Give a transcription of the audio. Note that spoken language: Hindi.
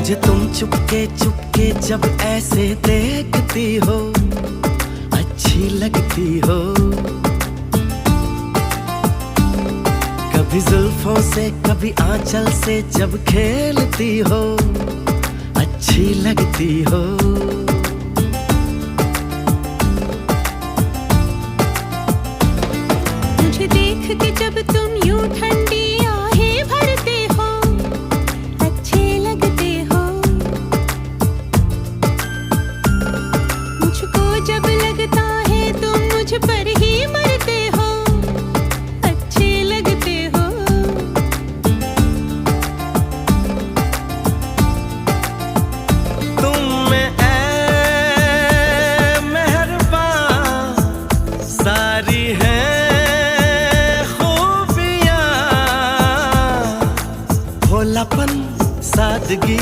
मुझे तुम चुपके चुपके जब ऐसे देखती हो, अच्छी लगती हो। कभी जुल्फों से कभी आंचल से जब खेलती हो, अच्छी लगती हो। मुझे देख के जब तुम यूं ठंडी आहें भरते हो, अच्छे लगते हो। मुझको जब लगता है तुम मुझ पर ही मरते हो, अच्छे लगते हो। तुम में ऐ मेहरबान सारी है भोलापन सादगी।